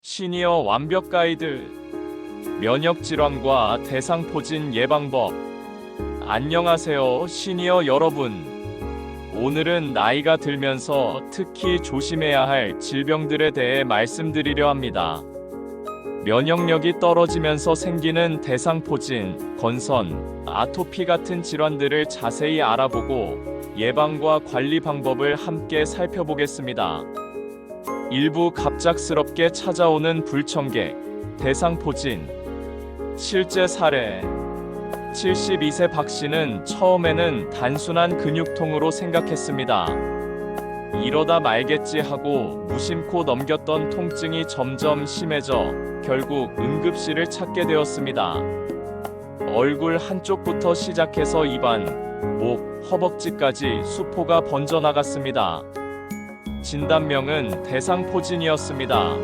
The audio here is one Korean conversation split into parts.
시니어 완벽 가이드. 면역 질환과 대상포진 예방법. 안녕하세요, 시니어 여러분. 오늘은 나이가 들면서 특히 조심해야 할 질병들에 대해 말씀드리려 합니다. 면역력이 떨어지면서 생기는 대상포진, 건선, 아토피 같은 질환들을 자세히 알아보고 예방과 관리 방법을 함께 살펴보겠습니다. 일부 갑작스럽게 찾아오는 불청객, 대상포진. 실제 사례. 72세 박 씨는 처음에는 단순한 근육통으로 생각했습니다. 이러다 말겠지 하고 무심코 넘겼던 통증이 점점 심해져 결국 응급실을 찾게 되었습니다. 얼굴 한쪽부터 시작해서 입안, 목, 허벅지까지 수포가 번져나갔습니다. 진단명은 대상포진이었습니다.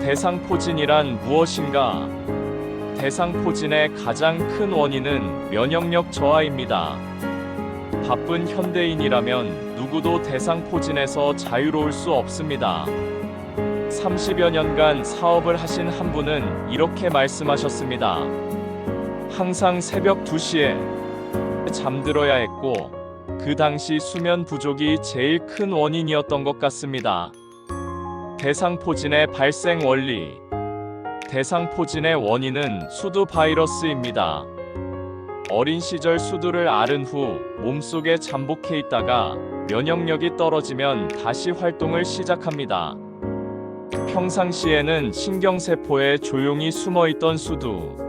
대상포진이란 무엇인가? 대상포진의 가장 큰 원인은 면역력 저하입니다. 바쁜 현대인이라면 누구도 대상포진에서 자유로울 수 없습니다. 30여 년간 사업을 하신 한 분은 이렇게 말씀하셨습니다. 항상 새벽 2시에 잠들어야 했고, 그 당시 수면 부족이 제일 큰 원인이었던 것 같습니다. 대상포진의 발생 원리. 대상포진의 원인은 수두 바이러스입니다. 어린 시절 수두를 앓은 후 몸속에 잠복해 있다가 면역력이 떨어지면 다시 활동을 시작합니다. 평상시에는 신경세포에 조용히 숨어있던 수두.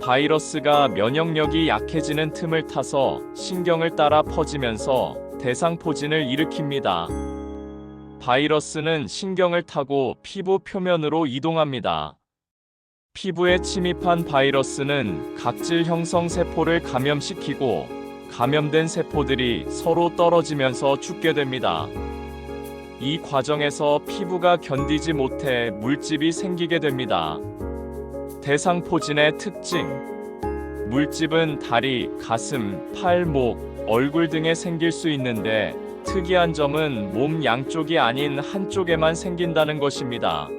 바이러스가 면역력이 약해지는 틈을 타서 신경을 따라 퍼지면서 대상포진을 일으킵니다. 바이러스는 신경을 타고 피부 표면으로 이동합니다. 피부에 침입한 바이러스는 각질 형성 세포를 감염시키고 감염된 세포들이 서로 떨어지면서 죽게 됩니다. 이 과정에서 피부가 견디지 못해 물집이 생기게 됩니다. 대상포진의 특징. 물집은 다리, 가슴, 팔, 목, 얼굴 등에 생길 수 있는데 특이한 점은 몸 양쪽이 아닌 한쪽에만 생긴다는 것입니다.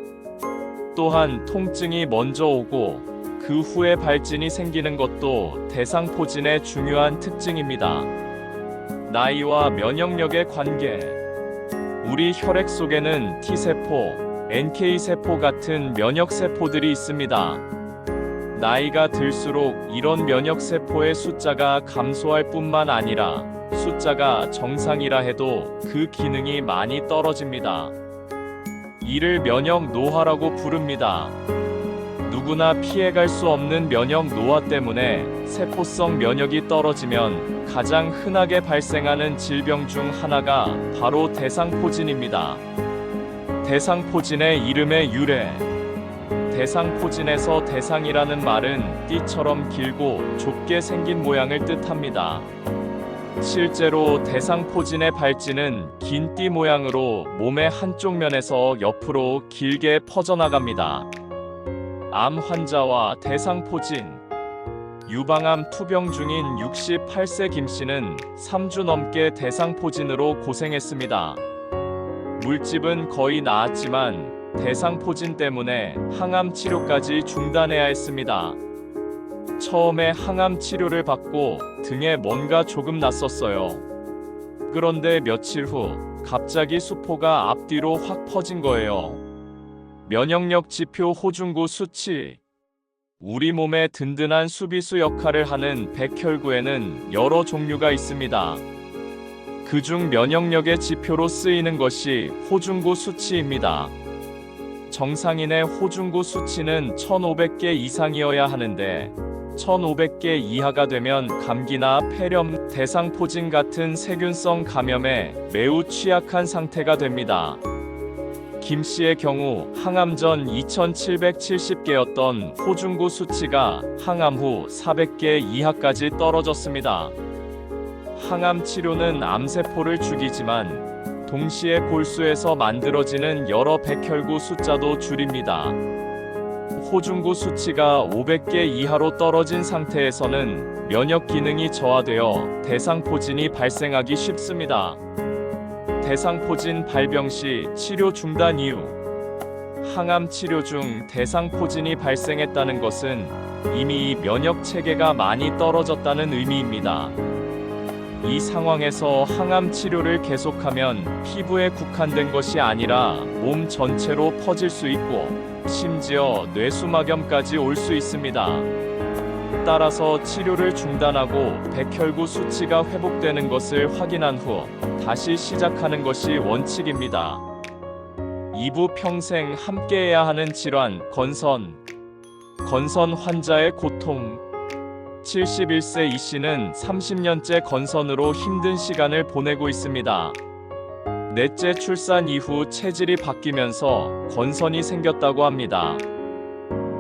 또한 통증이 먼저 오고 그 후에 발진이 생기는 것도 대상포진의 중요한 특징입니다. 나이와 면역력의 관계. 우리 혈액 속에는 T세포, NK세포 같은 면역세포들이 있습니다. 나이가 들수록 이런 면역세포의 숫자가 감소할 뿐만 아니라 숫자가 정상이라 해도 그 기능이 많이 떨어집니다. 이를 면역 노화라고 부릅니다. 누구나 피해갈 수 없는 면역 노화 때문에 세포성 면역이 떨어지면 가장 흔하게 발생하는 질병 중 하나가 바로 대상포진입니다. 대상포진의 이름의 유래. 대상포진에서 대상이라는 말은 띠처럼 길고 좁게 생긴 모양을 뜻합니다. 실제로 대상포진의 발진은 긴 띠 모양으로 몸의 한쪽 면에서 옆으로 길게 퍼져나갑니다. 암 환자와 대상포진. 유방암 투병 중인 68세 김 씨는 3주 넘게 대상포진으로 고생했습니다. 물집은 거의 나았지만 대상포진 때문에 항암 치료까지 중단해야 했습니다. 처음에 항암 치료를 받고 등에 뭔가 조금 났었어요. 그런데 며칠 후 갑자기 수포가 앞뒤로 확 퍼진 거예요. 면역력 지표 호중구 수치. 우리 몸의 든든한 수비수 역할을 하는 백혈구에는 여러 종류가 있습니다. 그중 면역력의 지표로 쓰이는 것이 호중구 수치입니다. 정상인의 호중구 수치는 1500개 이상이어야 하는데 1500개 이하가 되면 감기나 폐렴, 대상포진 같은 세균성 감염에 매우 취약한 상태가 됩니다. 김 씨의 경우 항암 전 2770개였던 호중구 수치가 항암 후 400개 이하까지 떨어졌습니다. 항암 치료는 암세포를 죽이지만 동시에 골수에서 만들어지는 여러 백혈구 숫자도 줄입니다. 호중구 수치가 500개 이하로 떨어진 상태에서는 면역 기능이 저하되어 대상포진이 발생하기 쉽습니다. 대상포진 발병 시 치료 중단 이유. 항암 치료 중 대상포진이 발생했다는 것은 이미 면역 체계가 많이 떨어졌다는 의미입니다. 이 상황에서 항암 치료를 계속하면 피부에 국한된 것이 아니라 몸 전체로 퍼질 수 있고 심지어 뇌수막염까지 올 수 있습니다. 따라서 치료를 중단하고 백혈구 수치가 회복되는 것을 확인한 후 다시 시작하는 것이 원칙입니다. 2부 평생 함께해야 하는 질환 건선 환자의 고통 71세 이 씨는 30년째 건선으로 힘든 시간을 보내고 있습니다. 넷째 출산 이후 체질이 바뀌면서 건선이 생겼다고 합니다.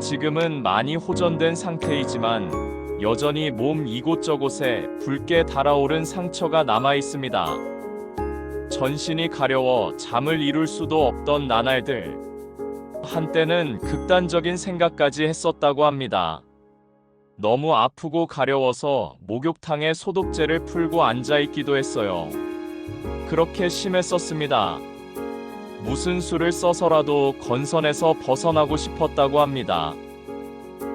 지금은 많이 호전된 상태이지만 여전히 몸 이곳저곳에 붉게 달아오른 상처가 남아 있습니다. 전신이 가려워 잠을 이룰 수도 없던 나날들. 한때는 극단적인 생각까지 했었다고 합니다. 너무 아프고 가려워서 목욕탕에 소독제를 풀고 앉아있기도 했어요. 그렇게 심했었습니다. 무슨 수를 써서라도 건선에서 벗어나고 싶었다고 합니다.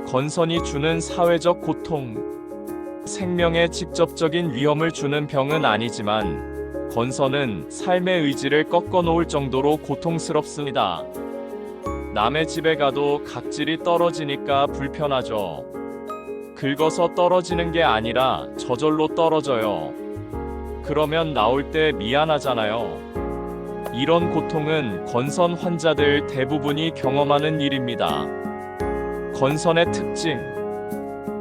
건선이 주는 사회적 고통, 생명에 직접적인 위험을 주는 병은 아니지만 건선은 삶의 의지를 꺾어놓을 정도로 고통스럽습니다. 남의 집에 가도 각질이 떨어지니까 불편하죠. 긁어서 떨어지는 게 아니라 저절로 떨어져요. 그러면 나올 때 미안하잖아요. 이런 고통은 건선 환자들 대부분이 경험하는 일입니다. 건선의 특징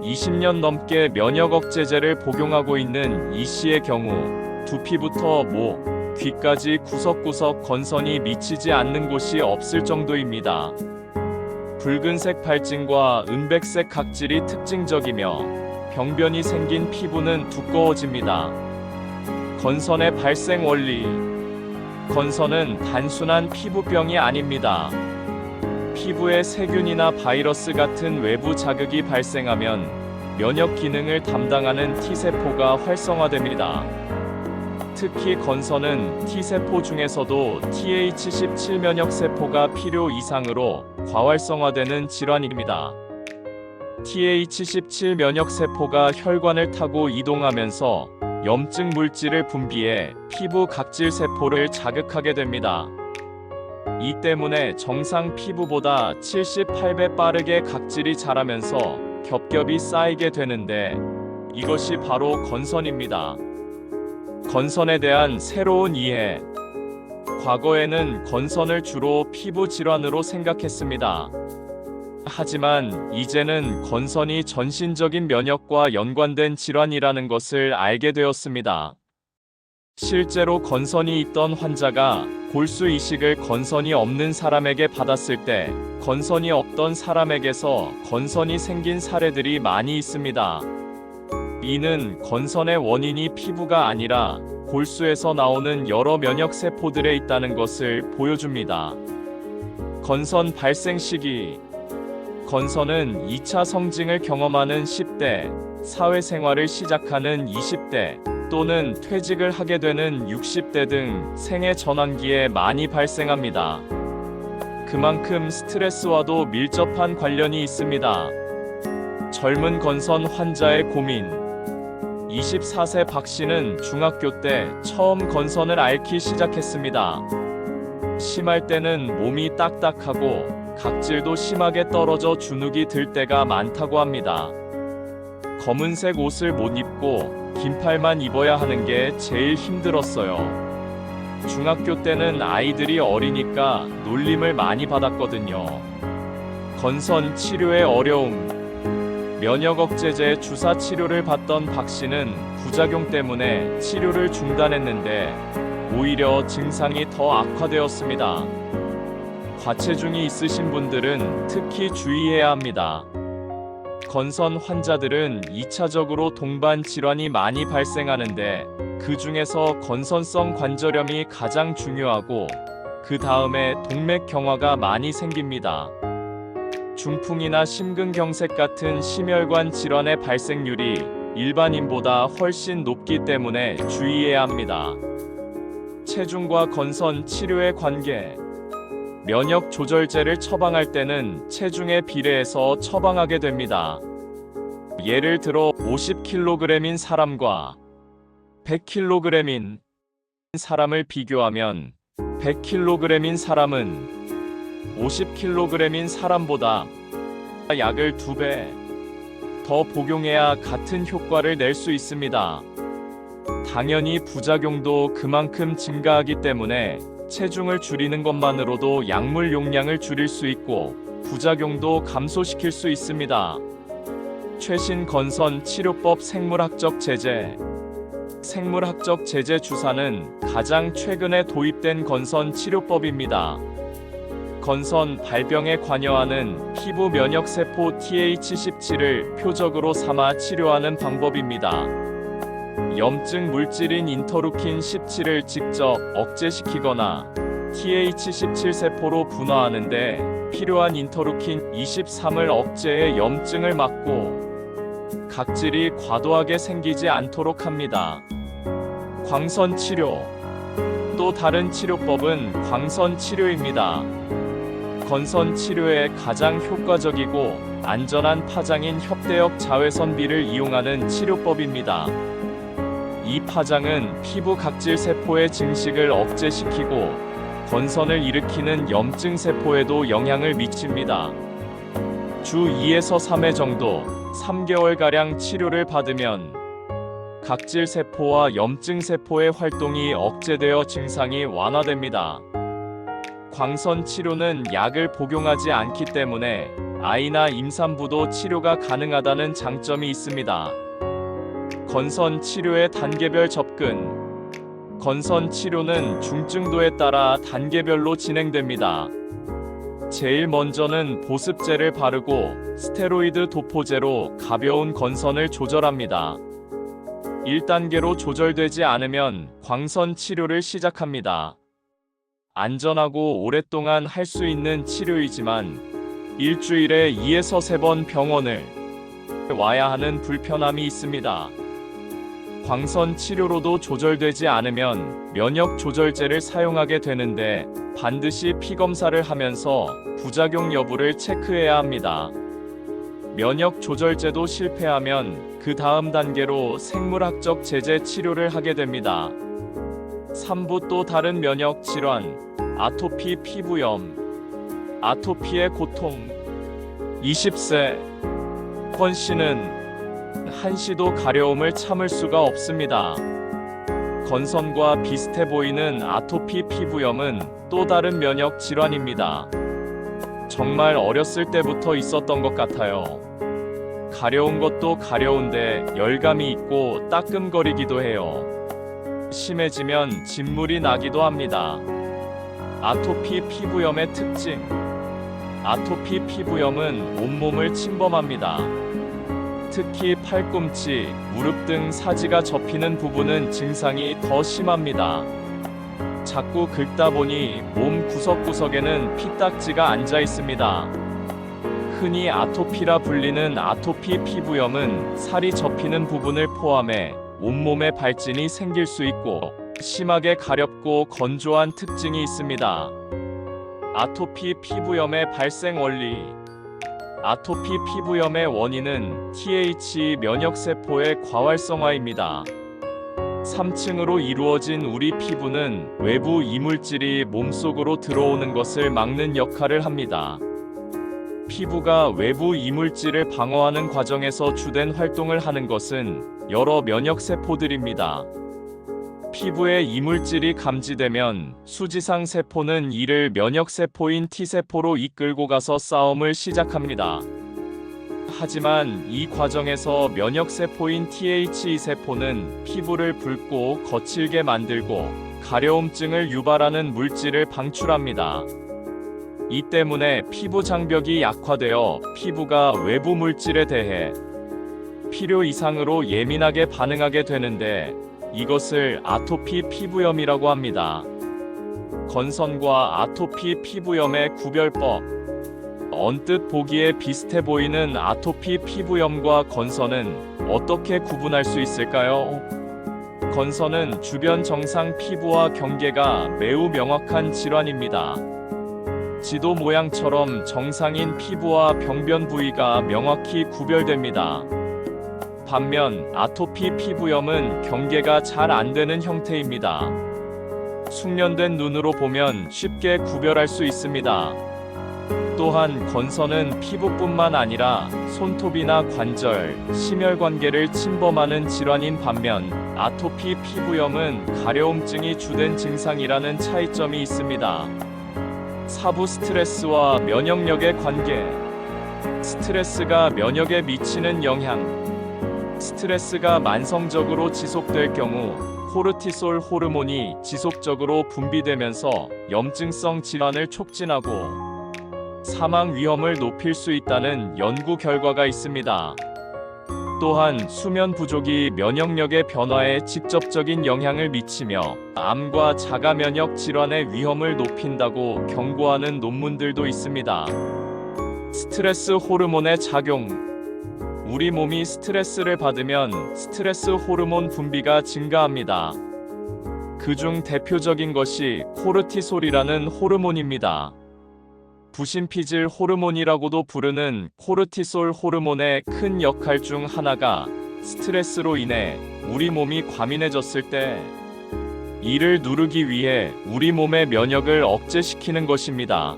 20년 넘게 면역 억제제를 복용하고 있는 이 씨의 경우 두피부터 목, 귀까지 구석구석 건선이 미치지 않는 곳이 없을 정도입니다. 붉은색 발진과 은백색 각질이 특징적이며 병변이 생긴 피부는 두꺼워집니다. 건선의 발생 원리 건선은 단순한 피부병이 아닙니다. 피부에 세균이나 바이러스 같은 외부 자극이 발생하면 면역 기능을 담당하는 T세포가 활성화됩니다. 특히 건선은 T세포 중에서도 Th17 면역세포가 필요 이상으로 과활성화되는 질환입니다. Th17 면역세포가 혈관을 타고 이동하면서 염증 물질을 분비해 피부 각질 세포를 자극하게 됩니다. 이 때문에 정상 피부보다 78배 빠르게 각질이 자라면서 겹겹이 쌓이게 되는데 이것이 바로 건선입니다. 건선에 대한 새로운 이해. 과거에는 건선을 주로 피부 질환으로 생각했습니다. 하지만 이제는 건선이 전신적인 면역과 연관된 질환이라는 것을 알게 되었습니다. 실제로 건선이 있던 환자가 골수 이식을 건선이 없는 사람에게 받았을 때 건선이 없던 사람에게서 건선이 생긴 사례들이 많이 있습니다. 이는 건선의 원인이 피부가 아니라 골수에서 나오는 여러 면역세포들에 있다는 것을 보여줍니다. 건선 발생 시기 건선은 2차 성징을 경험하는 10대, 사회생활을 시작하는 20대, 또는 퇴직을 하게 되는 60대 등 생애 전환기에 많이 발생합니다. 그만큼 스트레스와도 밀접한 관련이 있습니다. 젊은 건선 환자의 고민 24세 박 씨는 중학교 때 처음 건선을 앓기 시작했습니다. 심할 때는 몸이 딱딱하고 각질도 심하게 떨어져 주눅이 들 때가 많다고 합니다. 검은색 옷을 못 입고 긴팔만 입어야 하는 게 제일 힘들었어요. 중학교 때는 아이들이 어리니까 놀림을 많이 받았거든요. 건선 치료의 어려움 면역 억제제 주사 치료를 받던 박 씨는 부작용 때문에 치료를 중단했는데 오히려 증상이 더 악화되었습니다. 과체중이 있으신 분들은 특히 주의해야 합니다. 건선 환자들은 2차적으로 동반 질환이 많이 발생하는데 그 중에서 건선성 관절염이 가장 중요하고 그 다음에 동맥경화가 많이 생깁니다. 중풍이나 심근경색 같은 심혈관 질환의 발생률이 일반인보다 훨씬 높기 때문에 주의해야 합니다. 체중과 건선 치료의 관계 면역 조절제를 처방할 때는 체중에 비례해서 처방하게 됩니다. 예를 들어 50kg인 사람과 100kg인 사람을 비교하면 100kg인 사람은 50kg인 사람보다 약을 2배 더 복용해야 같은 효과를 낼 수 있습니다. 당연히 부작용도 그만큼 증가하기 때문에 체중을 줄이는 것만으로도 약물 용량을 줄일 수 있고 부작용도 감소시킬 수 있습니다. 최신 건선 치료법 생물학적 제제. 생물학적 제제 주사는 가장 최근에 도입된 건선 치료법입니다. 건선 발병에 관여하는 피부 면역세포 TH17을 표적으로 삼아 치료하는 방법입니다. 염증 물질인 인터루킨 17을 직접 억제시키거나 TH17 세포로 분화하는데 필요한 인터루킨 23을 억제해 염증을 막고 각질이 과도하게 생기지 않도록 합니다. 광선 치료. 또 다른 치료법은 광선 치료입니다. 건선 치료에 가장 효과적이고 안전한 파장인 협대역 자외선비를 이용하는 치료법입니다. 이 파장은 피부 각질 세포의 증식을 억제시키고 건선을 일으키는 염증 세포에도 영향을 미칩니다. 주 2에서 3회 정도 3개월가량 치료를 받으면 각질 세포와 염증 세포의 활동이 억제되어 증상이 완화됩니다. 광선 치료는 약을 복용하지 않기 때문에 아이나 임산부도 치료가 가능하다는 장점이 있습니다. 건선 치료의 단계별 접근. 건선 치료는 중증도에 따라 단계별로 진행됩니다. 제일 먼저는 보습제를 바르고 스테로이드 도포제로 가벼운 건선을 조절합니다. 1단계로 조절되지 않으면 광선 치료를 시작합니다. 안전하고 오랫동안 할 수 있는 치료이지만 일주일에 2에서 3번 병원을 와야 하는 불편함이 있습니다. 광선 치료로도 조절되지 않으면 면역 조절제를 사용하게 되는데 반드시 피검사를 하면서 부작용 여부를 체크해야 합니다. 면역 조절제도 실패하면 그 다음 단계로 생물학적 제제 치료를 하게 됩니다. 3부 또 다른 면역 질환, 아토피 피부염. 아토피의 고통. 20세 권 씨는 한시도 가려움을 참을 수가 없습니다. 건선과 비슷해 보이는 아토피 피부염은 또 다른 면역 질환입니다. 정말 어렸을 때부터 있었던 것 같아요. 가려운 것도 가려운데 열감이 있고 따끔거리기도 해요. 심해지면 진물이 나기도 합니다. 아토피 피부염의 특징. 아토피 피부염은 온몸을 침범합니다. 특히 팔꿈치, 무릎 등 사지가 접히는 부분은 증상이 더 심합니다. 자꾸 긁다 보니 몸 구석구석에는 피딱지가 앉아 있습니다. 흔히 아토피라 불리는 아토피 피부염은 살이 접히는 부분을 포함해 온몸에 발진이 생길 수 있고 심하게 가렵고 건조한 특징이 있습니다. 아토피 피부염의 발생 원리. 아토피 피부염의 원인은 TH 면역세포의 과활성화입니다. 3층으로 이루어진 우리 피부는 외부 이물질이 몸속으로 들어오는 것을 막는 역할을 합니다. 피부가 외부 이물질을 방어하는 과정에서 주된 활동을 하는 것은 여러 면역세포들입니다. 피부에 이물질이 감지되면 수지상 세포는 이를 면역세포인 T세포로 이끌고 가서 싸움을 시작합니다. 하지만 이 과정에서 면역세포인 TH2세포는 피부를 붉고 거칠게 만들고 가려움증을 유발하는 물질을 방출합니다. 이 때문에 피부 장벽이 약화되어 피부가 외부 물질에 대해 필요 이상으로 예민하게 반응하게 되는데 이것을 아토피 피부염이라고 합니다. 건선과 아토피 피부염의 구별법. 언뜻 보기에 비슷해 보이는 아토피 피부염과 건선은 어떻게 구분할 수 있을까요? 건선은 주변 정상 피부와 경계가 매우 명확한 질환입니다. 지도 모양처럼 정상인 피부와 병변 부위가 명확히 구별됩니다. 반면 아토피 피부염은 경계가 잘 안 되는 형태입니다. 숙련된 눈으로 보면 쉽게 구별할 수 있습니다. 또한 건선은 피부뿐만 아니라 손톱이나 관절, 심혈관계를 침범하는 질환인 반면 아토피 피부염은 가려움증이 주된 증상이라는 차이점이 있습니다. 사부 스트레스와 면역력의 관계. 스트레스가 면역에 미치는 영향. 스트레스가 만성적으로 지속될 경우 코르티솔 호르몬이 지속적으로 분비되면서 염증성 질환을 촉진하고 사망 위험을 높일 수 있다는 연구 결과가 있습니다. 또한 수면 부족이 면역력의 변화에 직접적인 영향을 미치며 암과 자가 면역 질환의 위험을 높인다고 경고하는 논문들도 있습니다. 스트레스 호르몬의 작용. 우리 몸이 스트레스를 받으면 스트레스 호르몬 분비가 증가합니다. 그중 대표적인 것이 코르티솔이라는 호르몬입니다. 부신피질 호르몬이라고도 부르는 코르티솔 호르몬의 큰 역할 중 하나가 스트레스로 인해 우리 몸이 과민해졌을 때 이를 누르기 위해 우리 몸의 면역을 억제시키는 것입니다.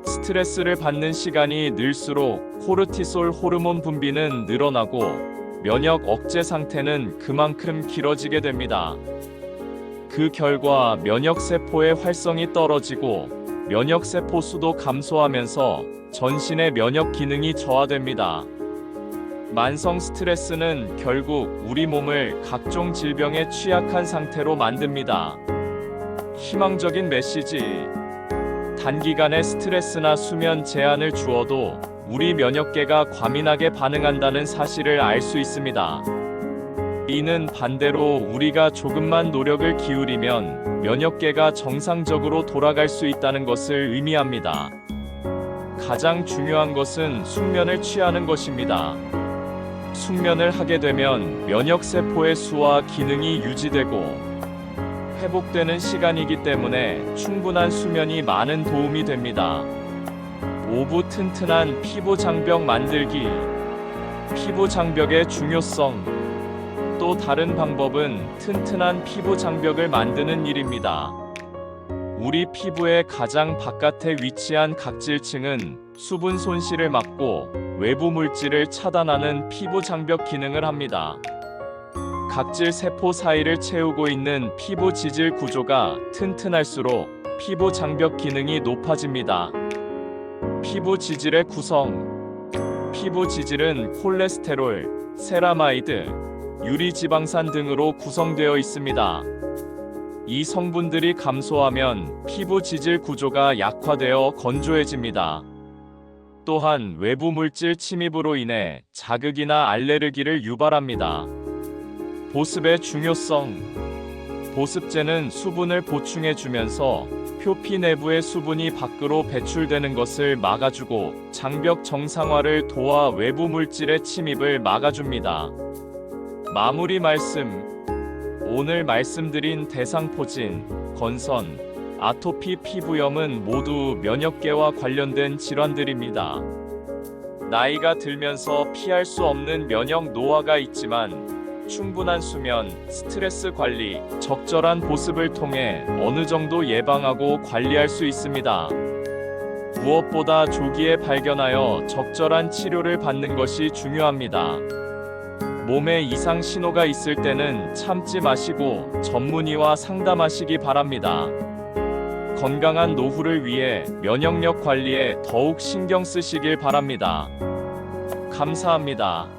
스트레스를 받는 시간이 늘수록 코르티솔 호르몬 분비는 늘어나고 면역 억제 상태는 그만큼 길어지게 됩니다. 그 결과 면역세포의 활성이 떨어지고 면역세포 수도 감소하면서 전신의 면역 기능이 저하됩니다. 만성 스트레스는 결국 우리 몸을 각종 질병에 취약한 상태로 만듭니다. 희망적인 메시지. 단기간의 스트레스나 수면 제한을 주어도 우리 면역계가 과민하게 반응한다는 사실을 알 수 있습니다. 이는 반대로 우리가 조금만 노력을 기울이면 면역계가 정상적으로 돌아갈 수 있다는 것을 의미합니다. 가장 중요한 것은 숙면을 취하는 것입니다. 숙면을 하게 되면 면역세포의 수와 기능이 유지되고 회복되는 시간이기 때문에 충분한 수면이 많은 도움이 됩니다. 5부 튼튼한 피부 장벽 만들기. 피부 장벽의 중요성. 또 다른 방법은 튼튼한 피부 장벽을 만드는 일입니다. 우리 피부의 가장 바깥에 위치한 각질층은 수분 손실을 막고 외부 물질을 차단하는 피부 장벽 기능을 합니다. 각질 세포 사이를 채우고 있는 피부 지질 구조가 튼튼할수록 피부 장벽 기능이 높아집니다. 피부 지질의 구성. 피부 지질은 콜레스테롤, 세라마이드, 유리지방산 등으로 구성되어 있습니다. 이 성분들이 감소하면 피부 지질 구조가 약화되어 건조해집니다. 또한 외부 물질 침입으로 인해 자극이나 알레르기를 유발합니다. 보습의 중요성. 보습제는 수분을 보충해주면서 표피 내부의 수분이 밖으로 배출되는 것을 막아주고 장벽 정상화를 도와 외부 물질의 침입을 막아줍니다. 마무리 말씀. 오늘 말씀드린 대상포진, 건선, 아토피 피부염은 모두 면역계와 관련된 질환들입니다. 나이가 들면서 피할 수 없는 면역 노화가 있지만 충분한 수면, 스트레스 관리, 적절한 보습을 통해 어느 정도 예방하고 관리할 수 있습니다. 무엇보다 조기에 발견하여 적절한 치료를 받는 것이 중요합니다. 몸에 이상 신호가 있을 때는 참지 마시고 전문의와 상담하시기 바랍니다. 건강한 노후를 위해 면역력 관리에 더욱 신경 쓰시길 바랍니다. 감사합니다.